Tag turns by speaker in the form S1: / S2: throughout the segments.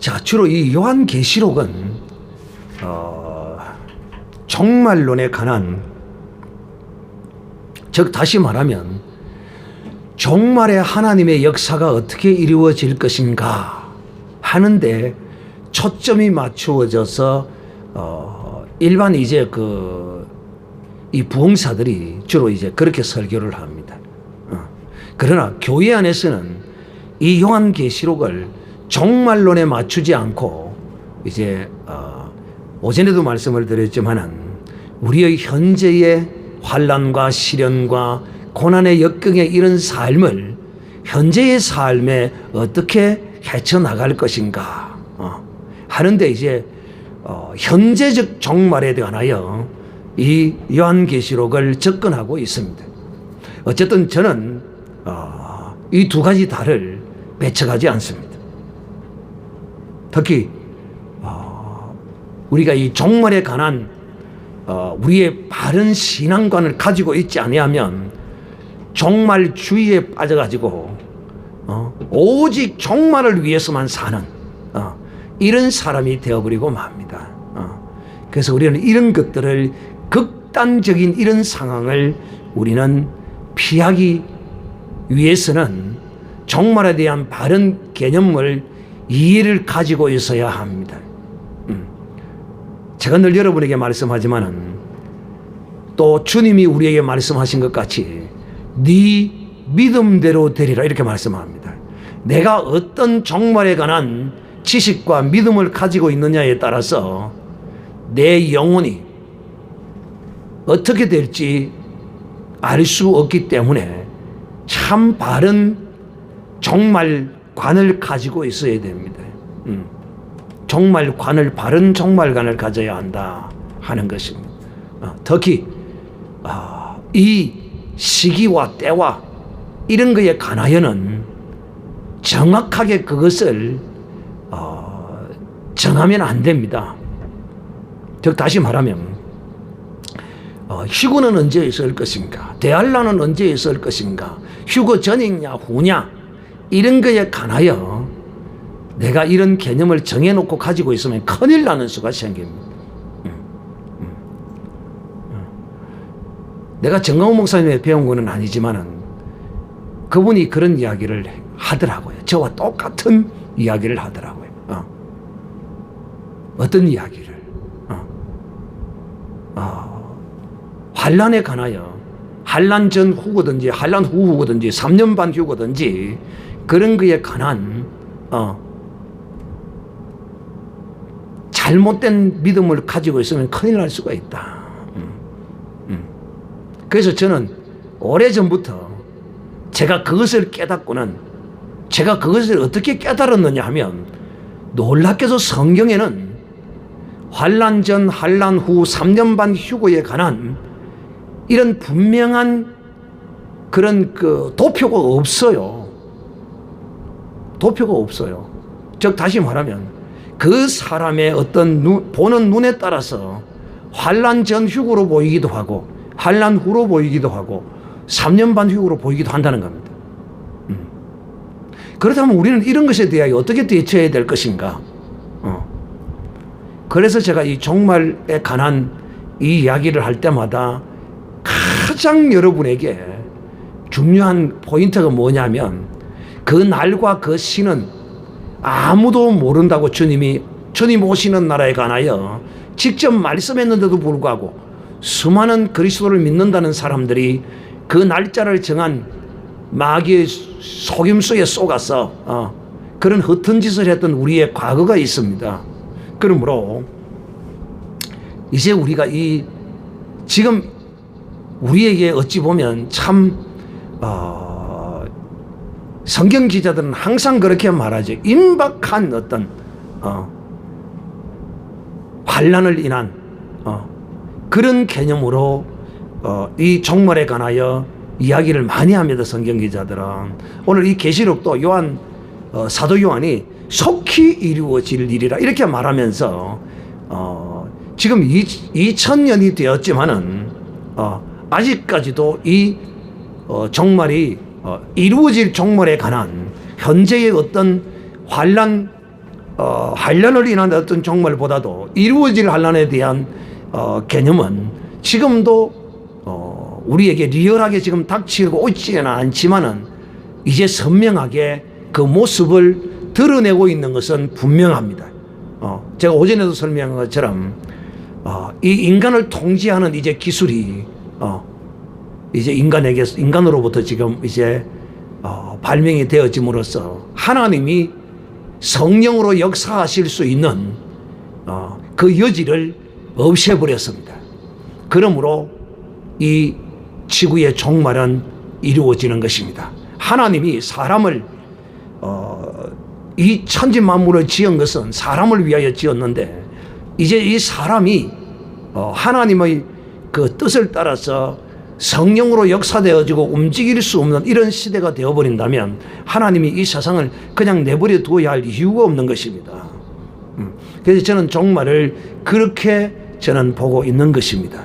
S1: 자, 주로 이 요한계시록은 종말론에 관한, 즉 다시 말하면 종말의 하나님의 역사가 어떻게 이루어질 것인가 하는데 초점이 맞추어져서 일반 이제 이 부흥사들이 주로 이제 그렇게 설교를 합니다. 그러나 교회 안에서는 이 요한계시록을 종말론에 맞추지 않고 이제 오전에도 말씀을 드렸지만은 우리의 현재의 환난과 시련과 고난의 역경의 이런 삶을 현재의 삶에 어떻게 헤쳐나갈 것인가 하는데 이제 현재적 종말에 관하여 이 요한계시록을 접근하고 있습니다. 어쨌든 저는 이 두 가지 다를 배척하지 않습니다. 특히 우리가 이 종말에 관한 우리의 바른 신앙관을 가지고 있지 아니하면 종말주의에 빠져가지고 오직 종말을 위해서만 사는 이런 사람이 되어버리고 맙니다. 그래서 우리는 이런 것들을, 극단적인 이런 상황을 우리는 피하기 위해서는 종말에 대한 바른 개념을, 이해를 가지고 있어야 합니다. 제가 늘 여러분에게 말씀하지만은 또 주님이 우리에게 말씀하신 것 같이 네 믿음대로 되리라 이렇게 말씀합니다. 내가 어떤 종말에 관한 지식과 믿음을 가지고 있느냐에 따라서 내 영혼이 어떻게 될지 알 수 없기 때문에 참 바른 종말관을 가지고 있어야 됩니다. 종말관을, 바른 종말관을 가져야 한다 하는 것입니다. 특히 이 시기와 때와 이런 것에 관하여는 정확하게 그것을 정하면 안 됩니다. 즉 다시 말하면 휴거는 언제 있을 것인가, 대환란은 언제 있을 것인가, 휴거 전이냐 후냐 이런 것에 관하여 내가 이런 개념을 정해놓고 가지고 있으면 큰일 나는 수가 생깁니다. 내가 정강훈 목사님에 배운 것은 아니지만은 그분이 그런 이야기를 하더라고요. 저와 똑같은 이야기를 하더라고요. 어떤 이야기를? 환란에 관하여 환란 전 후거든지 환란 후 후거든지 3년 반 후거든지 그런 거에 관한 잘못된 믿음을 가지고 있으면 큰일 날 수가 있다. 그래서 저는 오래전부터 제가 그것을 깨닫고는, 제가 그것을 어떻게 깨달았느냐 하면 놀랍게도 성경에는 환란 전 환란 후 3년 반 휴거에 관한 이런 분명한 그런 도표가 없어요. 도표가 없어요. 즉 다시 말하면 그 사람의 어떤 보는 눈에 따라서 환란 전 휴거로 보이기도 하고 환란 후로 보이기도 하고 3년 반 후로 보이기도 한다는 겁니다. 그렇다면 우리는 이런 것에 대하여 어떻게 대처해야 될 것인가? 그래서 제가 이 종말에 관한 이 이야기를 할 때마다 가장 여러분에게 중요한 포인트가 뭐냐면 그 날과 그 시는 아무도 모른다고 주님 오시는 나라에 관하여 직접 말씀했는데도 불구하고 수많은 그리스도를 믿는다는 사람들이 그 날짜를 정한 마귀의 속임수에 속아서 그런 허튼 짓을 했던 우리의 과거가 있습니다. 그러므로 이제 우리가 지금 우리에게 어찌 보면 참 성경 기자들은 항상 그렇게 말하죠. 임박한 어떤 환난을 인한 그런 개념으로 이 종말에 관하여 이야기를 많이 합니다. 성경 기자들은. 오늘 이 계시록도 사도 요한이 속히 이루어질 일이라 이렇게 말하면서 지금 2000년이 되었지만은 아직까지도 이 종말이 이루어질 종말에 관한 현재의 어떤 환난 환란을 인한 어떤 종말보다도 이루어질 환란에 대한 개념은 지금도 우리에게 리얼하게 지금 닥치고 있지는 않지만은 이제 선명하게 그 모습을 드러내고 있는 것은 분명합니다. 제가 오전에도 설명한 것처럼 이 인간을 통제하는 이제 기술이 이제 인간으로부터 지금 이제 발명이 되어짐으로써 하나님이 성령으로 역사하실 수 있는 그 여지를 없애버렸습니다. 그러므로 이 지구의 종말은 이루어지는 것입니다. 하나님이 사람을 이 천지 만물을 지은 것은 사람을 위하여 지었는데 이제 이 사람이 하나님의 그 뜻을 따라서 성령으로 역사되어지고 움직일 수 없는 이런 시대가 되어버린다면 하나님이 이 세상을 그냥 내버려 두어야 할 이유가 없는 것입니다. 그래서 저는 종말을 그렇게 저는 보고 있는 것입니다.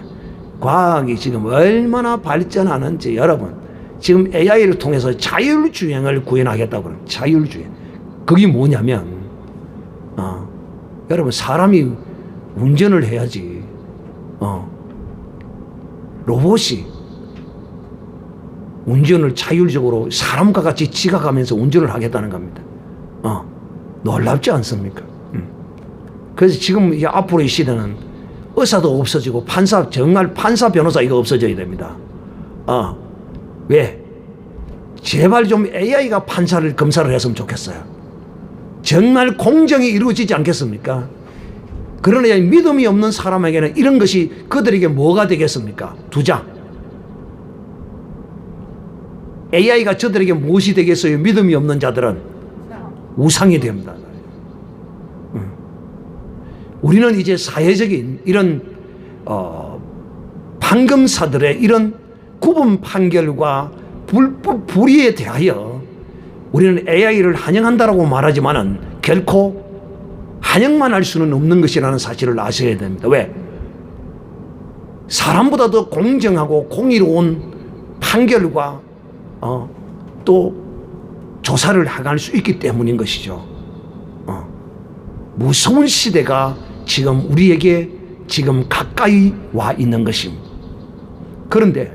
S1: 과학이 지금 얼마나 발전하는지 여러분 지금 AI를 통해서 자율주행을 구현하겠다고 그러는 자율주행. 그게 뭐냐면 여러분 사람이 운전을 해야지 로봇이 운전을 자율적으로 사람과 같이 지각하면서 운전을 하겠다는 겁니다. 놀랍지 않습니까? 그래서 지금 이 앞으로의 시대는 의사도 없어지고 정말 판사, 변호사 이거 없어져야 됩니다. 왜? 제발 좀 AI가 판사를 검사를 했으면 좋겠어요. 정말 공정이 이루어지지 않겠습니까? 그러나 믿음이 없는 사람에게는 이런 것이 그들에게 뭐가 되겠습니까? 두 장. AI가 저들에게 무엇이 되겠어요? 믿음이 없는 자들은 우상이 됩니다. 우리는 이제 사회적인 이런 판검사들의 이런 구분 판결과 불법 불의에 대하여 우리는 AI를 환영한다라고 말하지만은 결코 환영만 할 수는 없는 것이라는 사실을 아셔야 됩니다. 왜? 사람보다 더 공정하고 공의로운 판결과 또 조사를 해갈 수 있기 때문인 것이죠. 무서운 시대가 지금 우리에게 지금 가까이 와 있는 것입니다. 그런데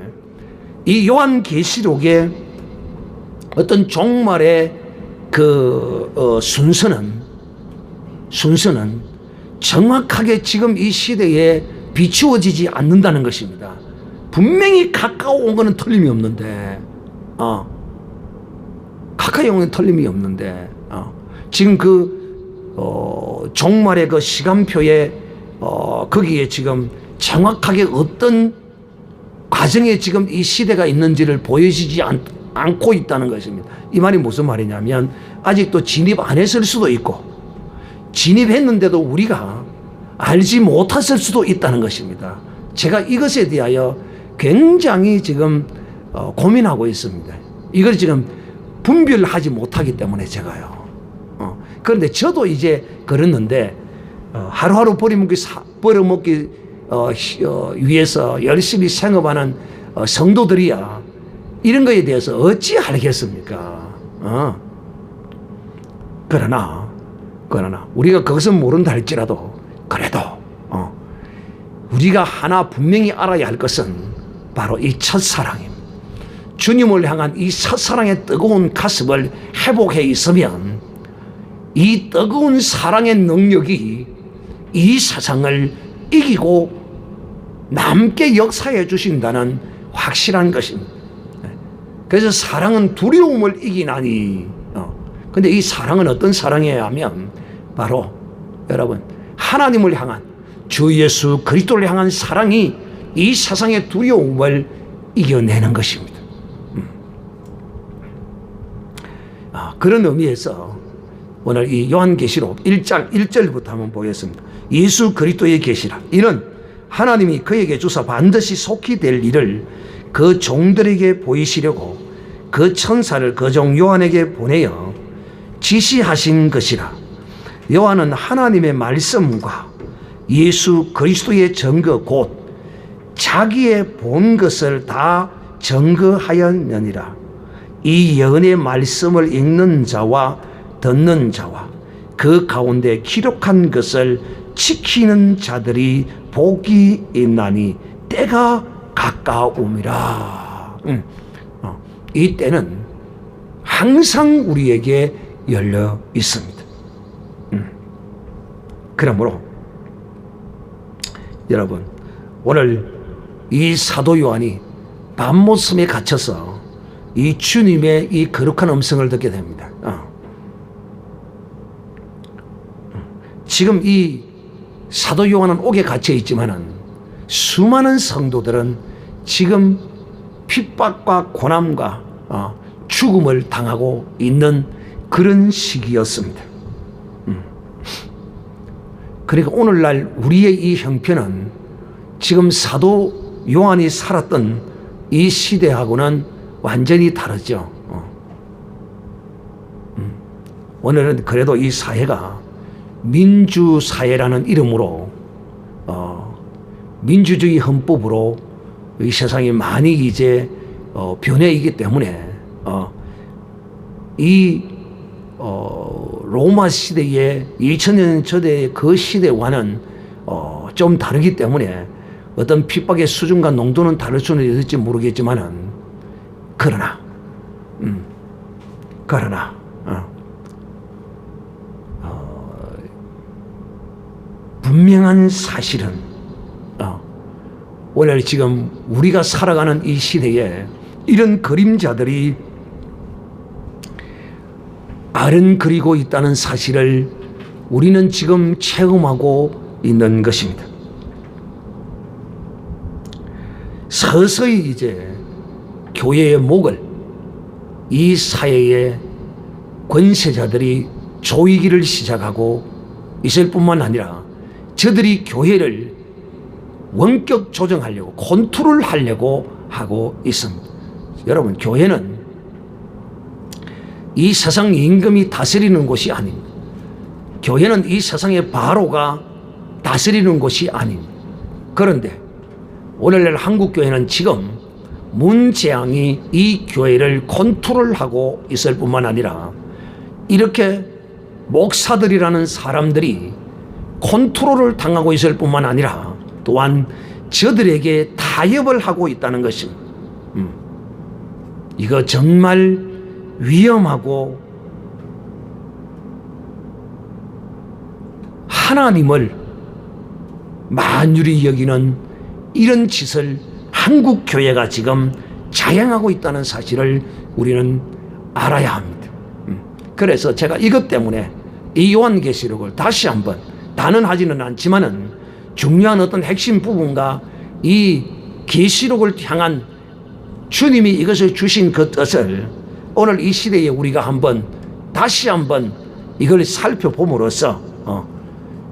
S1: 이 요한계시록의 어떤 종말의 그 순서는 정확하게 지금 이 시대에 비추어지지 않는다는 것입니다. 분명히 가까운 것은 틀림이 없는데 가까이 온 건 틀림이 없는데 지금 종말의 그 시간표에 거기에 지금 정확하게 어떤 과정에 지금 이 시대가 있는지를 보여주지 않고 있다는 것입니다. 이 말이 무슨 말이냐면 아직도 진입 안 했을 수도 있고 진입했는데도 우리가 알지 못했을 수도 있다는 것입니다. 제가 이것에 대하여 굉장히 지금 고민하고 있습니다. 이걸 지금 분별하지 못하기 때문에 제가요. 그런데 저도 이제 그랬는데 하루하루 벌어먹기 위해서 열심히 생업하는 성도들이야 이런 거에 대해서 어찌 알겠습니까? 그러나 우리가 그것은 모른다 할지라도 그래도 우리가 하나 분명히 알아야 할 것은 바로 이 첫사랑입니다. 주님을 향한 이 첫사랑의 뜨거운 가슴을 회복해 있으면 이 뜨거운 사랑의 능력이 이 세상을 이기고 남게 역사해 주신다는 확실한 것입니다. 그래서 사랑은 두려움을 이기나니. 근데 이 사랑은 어떤 사랑이어야 하면 바로 여러분 하나님을 향한 주 예수 그리스도를 향한 사랑이 이 세상의 두려움을 이겨내는 것입니다. 그런 의미에서 오늘 이 요한계시록 1장 1절부터 한번 보겠습니다. 예수 그리스도의 계시라. 이는 하나님이 그에게 주사 반드시 속히 될 일을 그 종들에게 보이시려고 그 천사를 그 종 요한에게 보내어 지시하신 것이라. 요한은 하나님의 말씀과 예수 그리스도의 증거 곧 자기의 본 것을 다 증거하였느니라. 이 예언의 말씀을 읽는 자와 듣는 자와 그 가운데 기록한 것을 지키는 자들이 복이 있나니 때가 가까움이라. 이 때는 항상 우리에게 열려 있습니다. 그러므로 여러분, 오늘 이 사도 요한이 밤모섬에 갇혀서 이 주님의 이 거룩한 음성을 듣게 됩니다. 지금 이 사도 요한은 옥에 갇혀 있지만은 수많은 성도들은 지금 핍박과 고난과 죽음을 당하고 있는 그런 시기였습니다. 그러니까 오늘날 우리의 이 형편은 지금 사도 요한이 살았던 이 시대하고는 완전히 다르죠. 오늘은 그래도 이 사회가 민주사회라는 이름으로 민주주의 헌법으로 이 세상이 많이 이제 변해 있기 때문에 이 로마 시대의 2000년 전의 그 시대와는 좀 다르기 때문에 어떤 핍박의 수준과 농도는 다를 수는 있을지 모르겠지만은 그러나 분명한 사실은 오늘 지금 우리가 살아가는 이 시대에 이런 그림자들이 아른거리고 있다는 사실을 우리는 지금 체험하고 있는 것입니다. 서서히 이제 교회의 목을 이 사회의 권세자들이 조이기를 시작하고 있을 뿐만 아니라 저들이 교회를 원격 조정하려고 컨트롤하려고 하고 있습니다. 여러분, 교회는 이 세상 임금이 다스리는 곳이 아닙니다. 교회는 이 세상의 바로가 다스리는 곳이 아닙니다. 그런데 오늘날 한국교회는 지금 문재앙이 이 교회를 컨트롤하고 있을 뿐만 아니라 이렇게 목사들이라는 사람들이 컨트롤을 당하고 있을 뿐만 아니라 또한 저들에게 타협을 하고 있다는 것입니다. 이거 정말 위험하고 하나님을 만유리 여기는 이런 짓을 한국 교회가 지금 자행하고 있다는 사실을 우리는 알아야 합니다. 그래서 제가 이것 때문에 이 요한계시록을 다시 한번 단언하지는 않지만은 중요한 어떤 핵심 부분과 이 계시록을 향한 주님이 이것을 주신 그 뜻을 오늘 이 시대에 우리가 한번 다시 한번 이걸 살펴봄으로써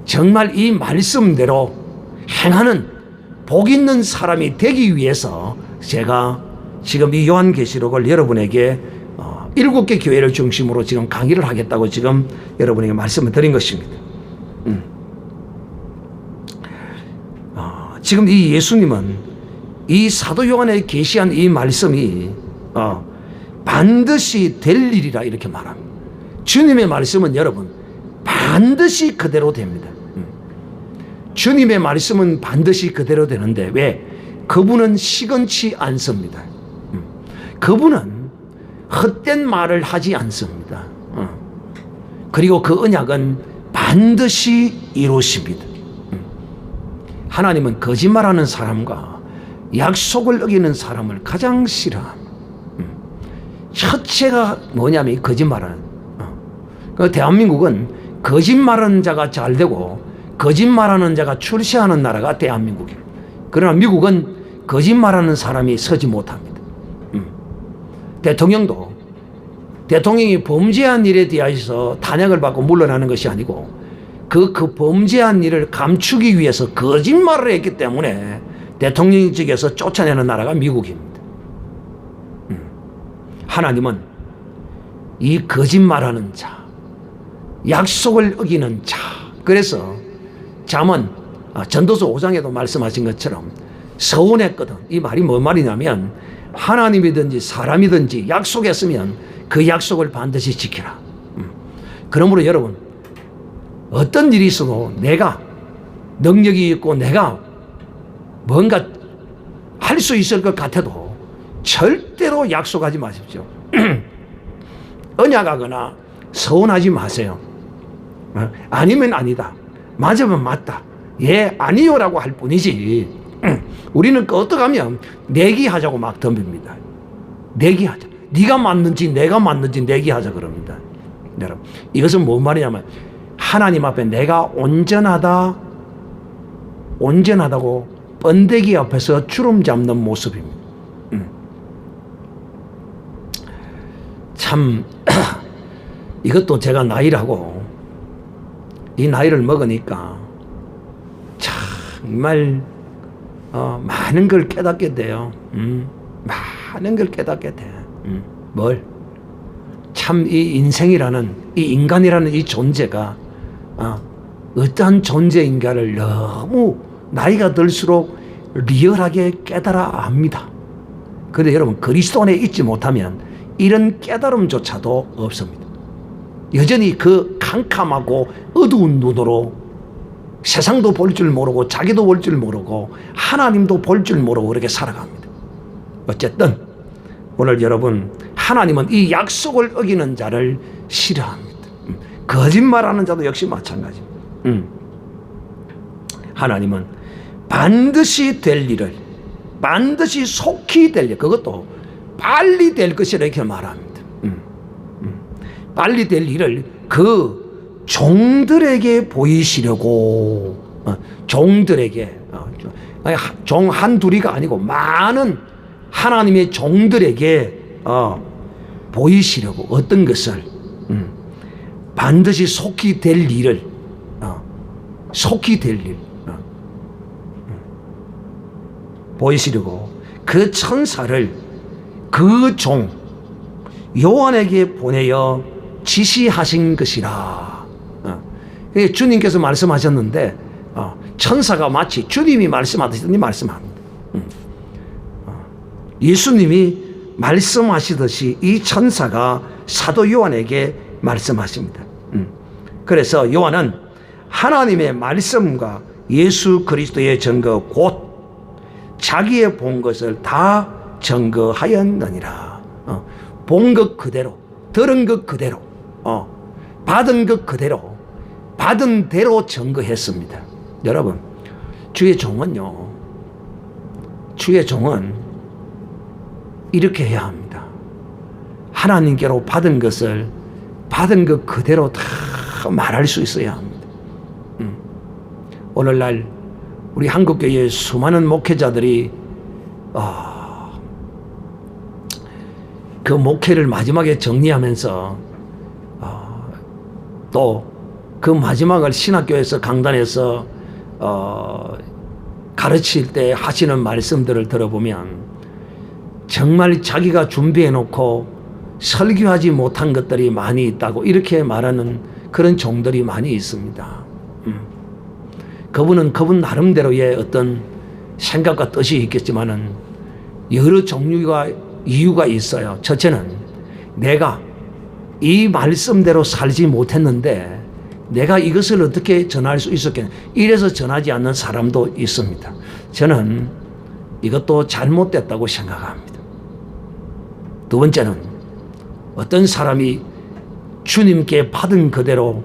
S1: 정말 이 말씀대로 행하는 복 있는 사람이 되기 위해서 제가 지금 이 요한계시록을 여러분에게 7개 교회를 중심으로 지금 강의를 하겠다고 지금 여러분에게 말씀을 드린 것입니다. 지금 이 예수님은 이 사도 요한에 계시한 이 말씀이 반드시 될 일이라 이렇게 말합니다. 주님의 말씀은 여러분 반드시 그대로 됩니다. 주님의 말씀은 반드시 그대로 되는데 왜? 그분은 시건치 않습니다. 그분은 헛된 말을 하지 않습니다. 그리고 그 언약은 반드시 이루십니다. 하나님은 거짓말하는 사람과 약속을 어기는 사람을 가장 싫어합니다. 첫째가 뭐냐면 거짓말하는. 대한민국은 거짓말하는 자가 잘 되고 거짓말하는 자가 출세하는 나라가 대한민국이에요. 그러나 미국은 거짓말하는 사람이 서지 못합니다. 대통령이 범죄한 일에 대해서 탄핵을 받고 물러나는 것이 아니고 그 범죄한 일을 감추기 위해서 거짓말을 했기 때문에 대통령 측에서 쫓아내는 나라가 미국입니다. 하나님은 이 거짓말하는 자, 약속을 어기는 자, 그래서 잠언 전도서 5장에도 말씀하신 것처럼 서운했거든. 이 말이 뭔 말이냐면 하나님이든지 사람이든지 약속했으면 그 약속을 반드시 지키라. 그러므로 여러분 어떤 일이 있어도 내가 능력이 있고 내가 뭔가 할 수 있을 것 같아도 절대로 약속하지 마십시오. 언약하거나 서운하지 마세요. 아니면 아니다, 맞으면 맞다, 예 아니요라고 할 뿐이지 우리는 어떡하면 내기하자고 막 덤빕니다. 내기하자, 네가 맞는지 내가 맞는지 내기하자 그럽니다. 여러분, 이것은 뭔 말이냐면 하나님 앞에 내가 온전하다고 번데기 앞에서 주름 잡는 모습입니다. 참 이것도 제가 나이라고, 이 나이를 먹으니까 정말 많은 걸 깨닫게 돼요. 많은 걸 깨닫게 돼. 뭘? 참 이 인생이라는, 이 인간이라는 이 존재가 어떠한 존재인가를 너무 나이가 들수록 리얼하게 깨달아 압니다. 그런데 여러분, 그리스도 안에 있지 못하면 이런 깨달음조차도 없습니다. 여전히 그 캄캄하고 어두운 눈으로 세상도 볼 줄 모르고 자기도 볼 줄 모르고 하나님도 볼 줄 모르고 그렇게 살아갑니다. 어쨌든 오늘 여러분, 하나님은 이 약속을 어기는 자를 싫어합니다. 거짓말하는 자도 역시 마찬가지입니다. 하나님은 반드시 될 일을, 반드시 속히 될 일, 그것도 빨리 될 것이라 이렇게 말합니다. 빨리 될 일을 그 종들에게 보이시려고, 종들에게, 종 한둘이가 아니고 많은 하나님의 종들에게 보이시려고, 어떤 것을 반드시 속히 될 일을, 속히 될 일 보이시려고 그 천사를 그 종 요한에게 보내어 지시하신 것이라. 주님께서 말씀하셨는데 천사가 마치 주님이 말씀하듯이 말씀합니다. 예수님이 말씀하시듯이 이 천사가 사도 요한에게 말씀하십니다. 그래서 요한은 하나님의 말씀과 예수 그리스도의 증거 곧 자기의 본 것을 다 증거하였느니라. 본 것 그대로, 들은 것 그대로, 받은 것 그대로, 받은 대로 증거했습니다. 여러분, 주의 종은요, 주의 종은 이렇게 해야 합니다. 하나님께로 받은 것을 받은 것 그대로 다 말할 수 있어야 합니다. 오늘날 우리 한국교회의 수많은 목회자들이 그 목회를 마지막에 정리하면서 또 그 마지막을 신학교에서 강단에서 가르칠 때 하시는 말씀들을 들어보면 정말 자기가 준비해 놓고 설교하지 못한 것들이 많이 있다고 이렇게 말하는 그런 종들이 많이 있습니다. 그분은 그분 나름대로의 어떤 생각과 뜻이 있겠지만은 여러 종류가 이유가 있어요. 첫째는 내가 이 말씀대로 살지 못했는데 내가 이것을 어떻게 전할 수 있었겠냐, 이래서 전하지 않는 사람도 있습니다. 저는 이것도 잘못됐다고 생각합니다. 두 번째는 어떤 사람이 주님께 받은 그대로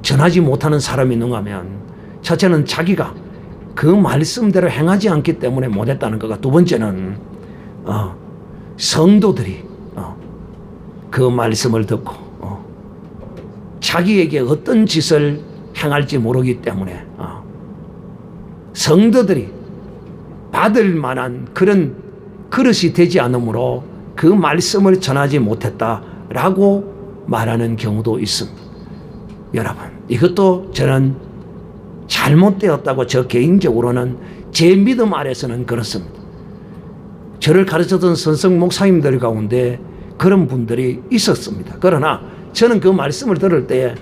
S1: 전하지 못하는 사람이 있는가 하면, 첫째는 자기가 그 말씀대로 행하지 않기 때문에 못했다는 것과, 두 번째는 성도들이 그 말씀을 듣고 자기에게 어떤 짓을 행할지 모르기 때문에 성도들이 받을 만한 그런 그릇이 되지 않으므로 그 말씀을 전하지 못했다라고 말하는 경우도 있습니다. 여러분, 이것도 저는 잘못되었다고 저 개인적으로는 제 믿음 아래서는 그렇습니다. 저를 가르쳤던 선성 목사님들 가운데 그런 분들이 있었습니다. 그러나 저는 그 말씀을 들을 때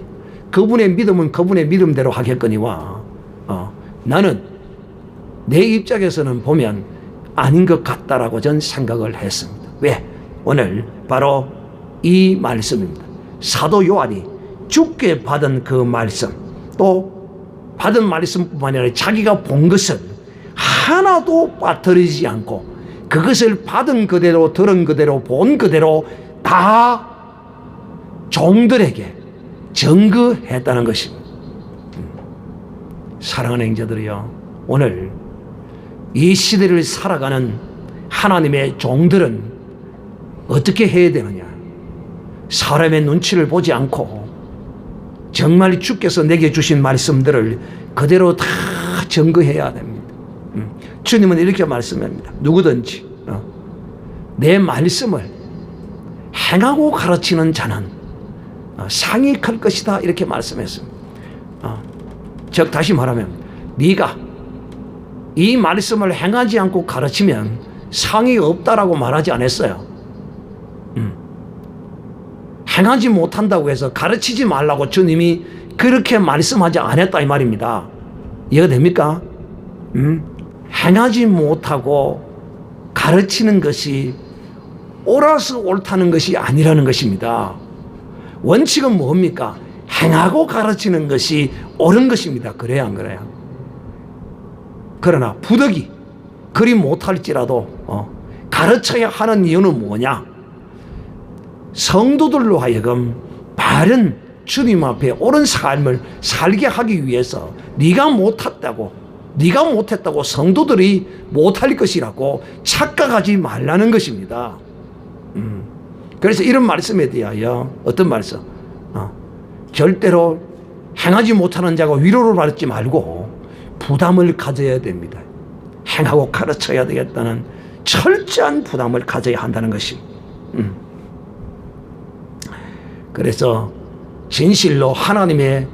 S1: 그분의 믿음은 그분의 믿음대로 하겠거니와 나는 내 입장에서는 보면 아닌 것 같다라고 전 생각을 했습니다. 왜? 오늘 바로 이 말씀입니다. 사도 요한이 주께 받은 그 말씀, 또 받은 말씀뿐만 아니라 자기가 본 것을 하나도 빠뜨리지 않고 그것을 받은 그대로 들은 그대로 본 그대로 다 종들에게 증거했다는 것입니다. 사랑하는 형제들이요, 오늘 이 시대를 살아가는 하나님의 종들은 어떻게 해야 되느냐? 사람의 눈치를 보지 않고 정말 주께서 내게 주신 말씀들을 그대로 다 증거해야 됩니다. 주님은 이렇게 말씀합니다. 누구든지 내 말씀을 행하고 가르치는 자는 상이 클 것이다, 이렇게 말씀했습니다. 즉 다시 말하면 네가 이 말씀을 행하지 않고 가르치면 상이 없다라고 말하지 않았어요. 행하지 못한다고 해서 가르치지 말라고 주님이 그렇게 말씀하지 않았다 이 말입니다. 이해가 됩니까? 행하지 못하고 가르치는 것이 옳아서 옳다는 것이 아니라는 것입니다. 원칙은 뭡니까? 행하고 가르치는 것이 옳은 것입니다. 그래야 안 그래요? 그러나 부득이 그리 못할지라도 가르쳐야 하는 이유는 뭐냐? 성도들로 하여금 바른 주님 앞에 옳은 삶을 살게 하기 위해서 네가 못했다고 성도들이 못할 것이라고 착각하지 말라는 것입니다. 그래서 이런 말씀에 대하여 어떤 말씀? 절대로 행하지 못하는 자가 위로를 받지 말고 부담을 가져야 됩니다. 행하고 가르쳐야 되겠다는 철저한 부담을 가져야 한다는 것입니다. 그래서 진실로 하나님의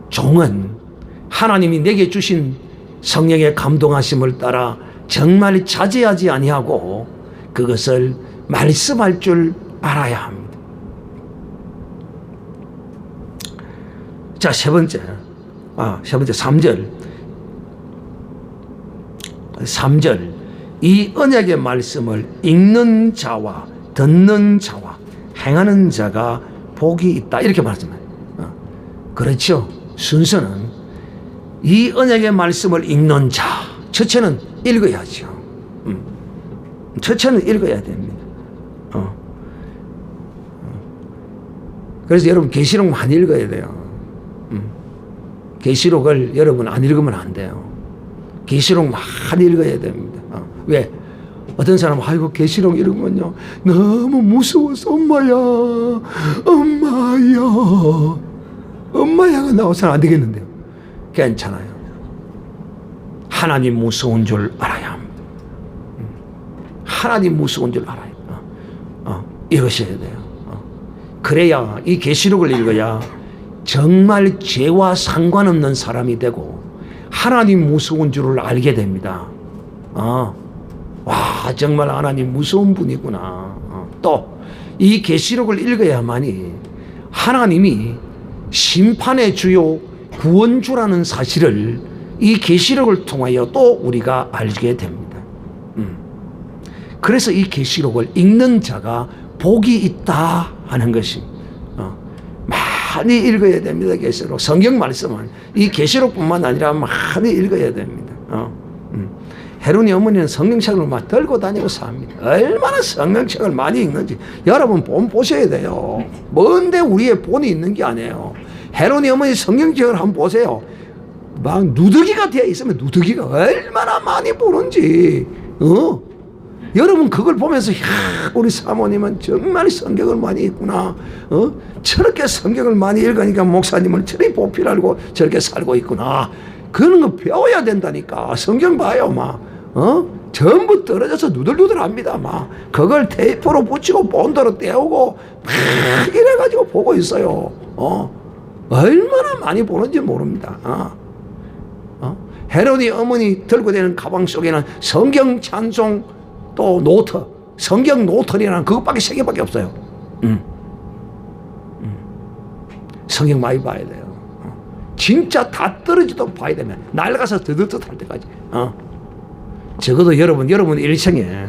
S1: 종은 하나님이 내게 주신 성령의 감동하심을 따라 정말 자제하지 아니하고 그것을 말씀할 줄 알아야 합니다. 자, 세 번째 3절 이 언약의 말씀을 읽는 자와 듣는 자와 행하는 자가 복이 있다, 이렇게 말씀해요. 그렇죠. 순서는 이 언약의 말씀을 읽는 자, 첫째는 읽어야죠. 첫째는 읽어야 됩니다. 그래서 여러분 계시록 많이 읽어야 돼요. 계시록을 여러분 안 읽으면 안 돼요. 계시록 많이 읽어야 됩니다. 왜? 어떤 사람은 아이고 계시록 읽으면요 너무 무서워서 엄마야가 나와서는 안 되겠는데요. 괜찮아요. 하나님 무서운 줄 알아야 합니다. 하나님 무서운 줄 알아요. 읽으셔야 돼요. 그래야 이 계시록을 읽어야 정말 죄와 상관없는 사람이 되고 하나님 무서운 줄을 알게 됩니다. 와, 정말 하나님 무서운 분이구나. 또 이 계시록을 읽어야만이 하나님이 심판의 주요 구원주라는 사실을 이 계시록을 통하여 또 우리가 알게 됩니다. 그래서 이 계시록을 읽는 자가 복이 있다 하는 것이 많이 읽어야 됩니다. 계시록 성경 말씀은 이 계시록뿐만 아니라 많이 읽어야 됩니다. 헤론이 어머니는 성경책을 막 들고 다니고 삽니다. 얼마나 성경책을 많이 읽는지 여러분 본 보셔야 돼요. 뭔데 우리의 본이 있는 게 아니에요. 헤론이 어머니 성경책을 한번 보세요. 막 누더기가 되어 있으면 누더기가 얼마나 많이 보는지. 여러분 그걸 보면서 우리 사모님은 정말 성경을 많이 읽구나. 저렇게 성경을 많이 읽으니까 목사님은 저리 보필하고 저렇게 살고 있구나. 그런 거 배워야 된다니까. 성경 봐요, 전부 떨어져서 누들누들합니다, 그걸 테이프로 붙이고 본드로 떼우고 막 이래가지고 보고 있어요. 얼마나 많이 보는지 모릅니다. 헤로디 어머니 들고 다니는 가방 속에는 성경 찬송 또 노트, 성경 노트라는 그것밖에 3개밖에 없어요. 성경 많이 봐야 돼요. 진짜 다 떨어지도 봐야 되면 낡아서 드득드득 할 때까지. 적어도 여러분 일생에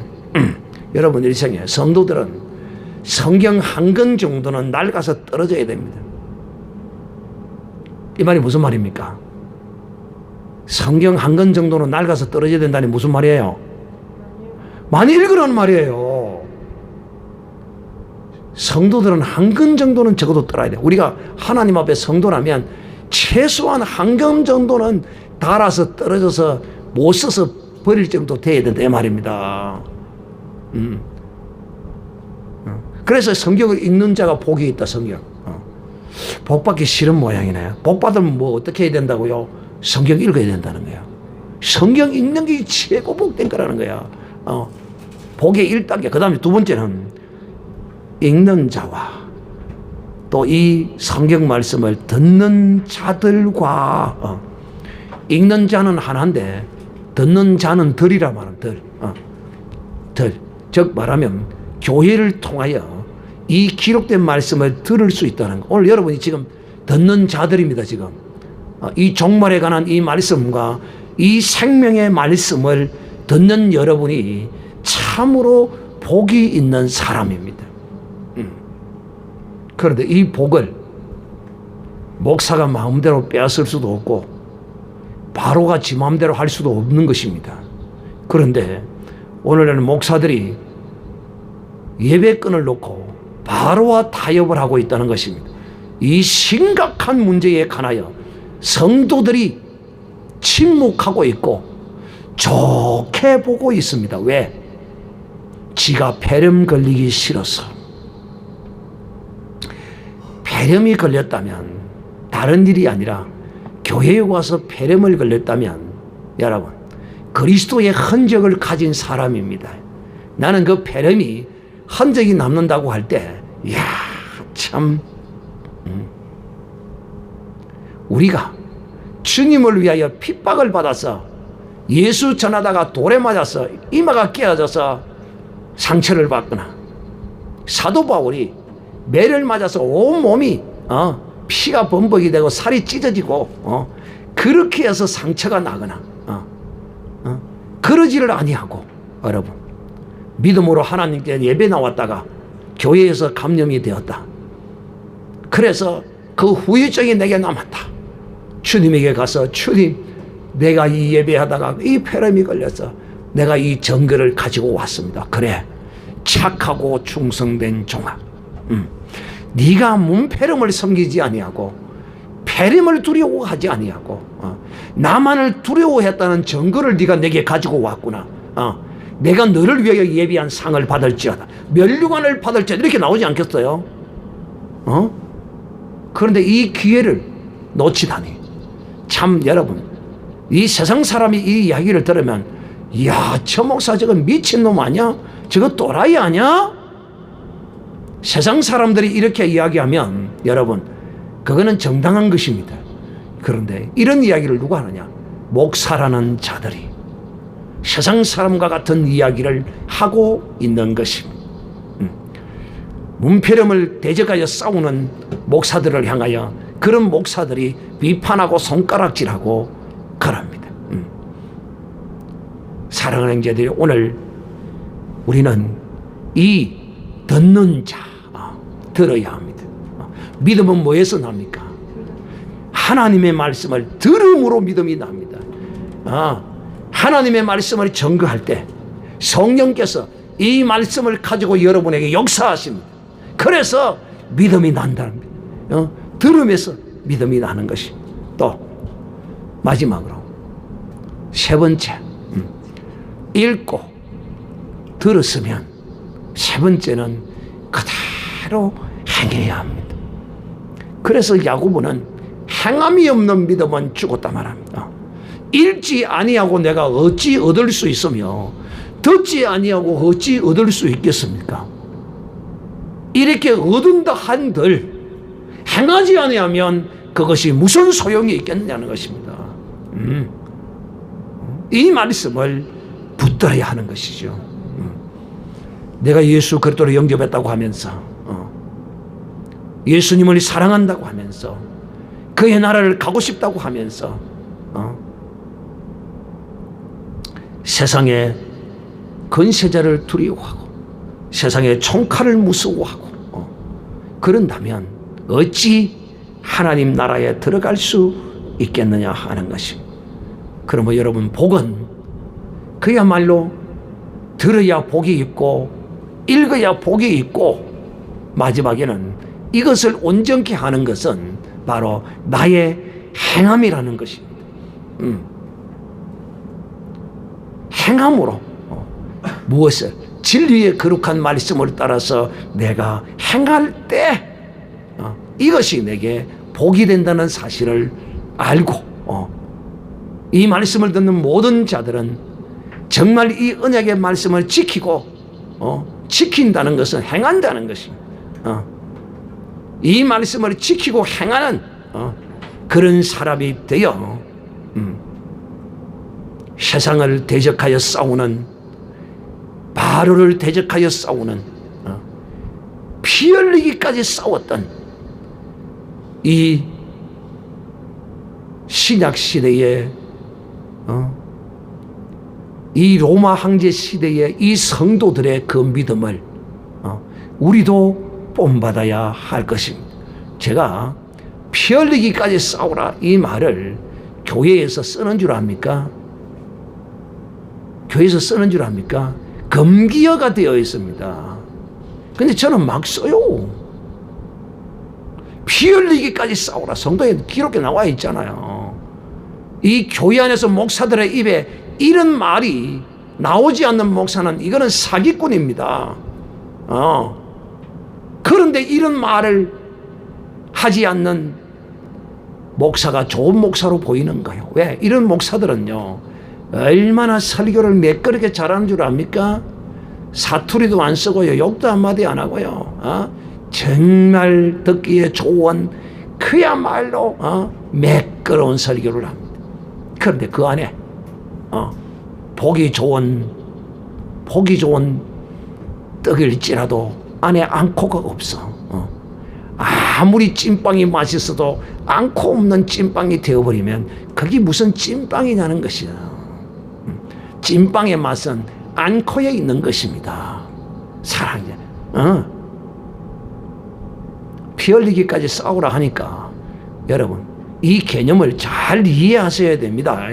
S1: 성도들은 성경 한 권 정도는 낡아서 떨어져야 됩니다. 이 말이 무슨 말입니까? 성경 한 권 정도는 낡아서 떨어져야 된다니 무슨 말이에요? 많이 읽으라는 말이에요. 성도들은 한 권 정도는 적어도 떨어야 돼. 우리가 하나님 앞에 성도라면 최소한 한 권 정도는 닳아서 떨어져서 못 써서 버릴 정도 돼야 된다 이 말입니다. 그래서 성경을 읽는 자가 복이 있다. 성경. 복 받기 싫은 모양이네요. 복 받으면 뭐 어떻게 해야 된다고요? 성경 읽어야 된다는 거야. 성경 읽는 게 최고 복된 거라는 거야. 복의 1단계. 그 다음에 두 번째는 읽는 자와 또 이 성경 말씀을 듣는 자들과 읽는 자는 하나인데 듣는 자는 덜이라 말하면 덜. 즉 말하면 교회를 통하여 이 기록된 말씀을 들을 수 있다는 거. 오늘 여러분이 지금 듣는 자들입니다. 지금 이 종말에 관한 이 말씀과 이 생명의 말씀을 듣는 여러분이 참으로 복이 있는 사람입니다. 그런데 이 복을 목사가 마음대로 빼앗을 수도 없고 바로가 지 마음대로 할 수도 없는 것입니다. 그런데 오늘날은 목사들이 예배권을 놓고 바로와 타협을 하고 있다는 것입니다. 이 심각한 문제에 관하여 성도들이 침묵하고 있고 좋게 보고 있습니다. 왜? 지가 폐렴 걸리기 싫어서. 폐렴이 걸렸다면 다른 일이 아니라 교회에 와서 폐렴을 걸렸다면 여러분 그리스도의 흔적을 가진 사람입니다. 나는 그 폐렴이 흔적이 남는다고 할 때 이야 참 우리가 주님을 위하여 핍박을 받아서 예수 전하다가 돌에 맞아서 이마가 깨어져서 상처를 받거나 사도 바울이 매를 맞아서 온몸이 피가 범벅이 되고 살이 찢어지고 그렇게 해서 상처가 나거나 그러지를 아니하고 여러분 믿음으로 하나님께 예배 나왔다가 교회에서 감염이 되었다. 그래서 그 후유증이 내게 남았다. 주님에게 가서 주님 내가 이 예배하다가 이 폐렴이 걸려서 내가 이 증거를 가지고 왔습니다. 그래 착하고 충성된 종아 네가 문폐렴을 섬기지 아니하고 폐렴을 두려워하지 아니하고 나만을 두려워했다는 증거를 네가 내게 가지고 왔구나. 내가 너를 위하여 예비한 상을 받을지어다. 면류관을 받을지어다. 이렇게 나오지 않겠어요? 그런데 이 기회를 놓치다니. 참 여러분 이 세상 사람이 이 이야기를 들으면 이야 저 목사 저거 미친놈 아니야? 저거 또라이 아니야? 세상 사람들이 이렇게 이야기하면 여러분 그거는 정당한 것입니다. 그런데 이런 이야기를 누가 하느냐? 목사라는 자들이 세상 사람과 같은 이야기를 하고 있는 것입니다. 문폐렴을 대적하여 싸우는 목사들을 향하여 그런 목사들이 비판하고 손가락질하고 그럽니다. 사랑하는 형제들이 오늘 우리는 이 듣는 자 들어야 합니다. 믿음은 뭐에서 납니까? 하나님의 말씀을 들음으로 믿음이 납니다. 하나님의 말씀을 증거할 때 성령께서 이 말씀을 가지고 여러분에게 역사하십니다. 그래서 믿음이 난다는 거예요. 들음에서 믿음이 나는 것이. 또 마지막으로 세 번째 읽고 들었으면 세 번째는 그대로 행해야 합니다. 그래서 야고보는 행함이 없는 믿음은 죽었다 말합니다. 읽지 아니하고 내가 어찌 얻을 수 있으며 듣지 아니하고 어찌 얻을 수 있겠습니까? 이렇게 얻은다 한들 행하지 아니하면 그것이 무슨 소용이 있겠느냐는 것입니다. 이 말씀을 붙들어야 하는 것이죠. 내가 예수 그리스도를 영접했다고 하면서 예수님을 사랑한다고 하면서 그의 나라를 가고 싶다고 하면서 세상의 권세자를 두려워하고 세상의 총칼을 무서워하고 그런다면 어찌 하나님 나라에 들어갈 수 있겠느냐 하는 것이. 그러면 여러분, 복은 그야말로 들어야 복이 있고 읽어야 복이 있고 마지막에는 이것을 온전케 하는 것은 바로 나의 행함이라는 것입니다. 행함으로 무엇을? 진리의 거룩한 말씀을 따라서 내가 행할 때 이것이 내게 복이 된다는 사실을 알고 이 말씀을 듣는 모든 자들은 정말 이 언약의 말씀을 지키고 지킨다는 것은 행한다는 것입니다. 이 말씀을 지키고 행하는 그런 사람이 되어 세상을 대적하여 싸우는, 바로를 대적하여 싸우는, 피 흘리기까지 싸웠던 이 신약 시대의 이 로마 황제 시대의 이 성도들의 그 믿음을 우리도 본받아야 할 것입니다. 제가 피 흘리기까지 싸우라 이 말을 교회에서 쓰는 줄 압니까? 교회에서 쓰는 줄 압니까? 금기어가 되어 있습니다. 근데 저는 막 써요. 피 흘리기까지 싸우라. 성도에 기록에 나와 있잖아요. 이 교회 안에서 목사들의 입에 이런 말이 나오지 않는 목사는 이거는 사기꾼입니다. 그런데 이런 말을 하지 않는 목사가 좋은 목사로 보이는 거예요. 왜? 이런 목사들은요, 얼마나 설교를 매끄럽게 잘하는 줄 압니까? 사투리도 안 쓰고요, 욕도 한마디 안 하고요, 정말 듣기에 좋은 그야말로 매끄러운 설교를 합니다. 그런데 그 안에 보기 좋은 떡일지라도 안에 앙코가 없어. 아무리 찐빵이 맛있어도 앙코 없는 찐빵이 되어버리면 그게 무슨 찐빵이냐는 것이야. 찐빵의 맛은 앙코에 있는 것입니다. 사랑해. 피 흘리기까지 싸우라 하니까 여러분, 이 개념을 잘 이해하셔야 됩니다.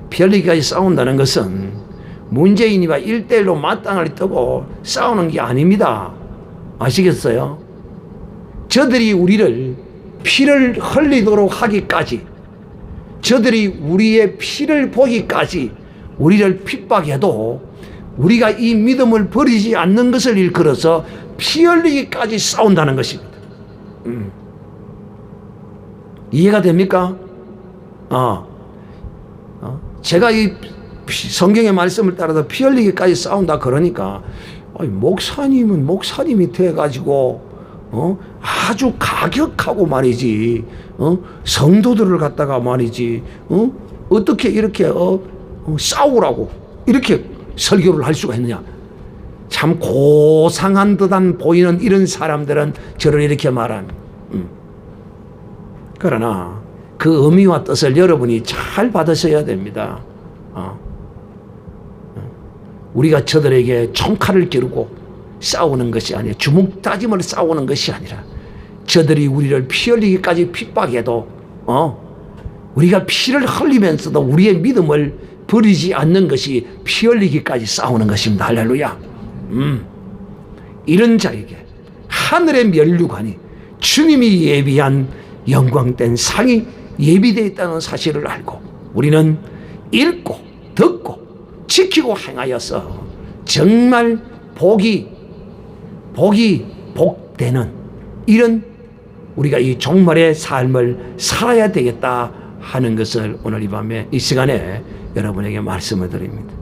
S1: 피 흘리기까지 싸운다는 것은 문재인이와 1대1로 맞짱을 뜨고 싸우는 게 아닙니다. 아시겠어요? 저들이 우리를 피를 흘리도록 하기까지, 저들이 우리의 피를 보기까지 우리를 핍박해도 우리가 이 믿음을 버리지 않는 것을 일컬어서 피 흘리기까지 싸운다는 것입니다. 이해가 됩니까? 제가 이 성경의 말씀을 따라서 피 흘리기까지 싸운다 그러니까 목사님은 목사님이 돼가지고 아주 가격하고 말이지, 성도들을 갖다가 말이지, 어떻게 이렇게 싸우라고 이렇게 설교를 할 수가 있느냐. 참 고상한 듯한 보이는 이런 사람들은 저를 이렇게 말합니다. 그러나 그 의미와 뜻을 여러분이 잘 받으셔야 됩니다. 우리가 저들에게 총칼을 겨루고 싸우는 것이 아니라, 주먹 다짐을 싸우는 것이 아니라, 저들이 우리를 피 흘리기까지 핍박해도 우리가 피를 흘리면서도 우리의 믿음을 버리지 않는 것이 피 흘리기까지 싸우는 것입니다. 할렐루야. 이런 자에게 하늘의 면류관이, 주님이 예비한 영광된 상이 예비되어 있다는 사실을 알고 우리는 읽고 듣고 지키고 행하여서 정말 복되는 이런 우리가 이 종말의 삶을 살아야 되겠다 하는 것을 오늘 이 밤에 이 시간에 여러분에게 말씀을 드립니다.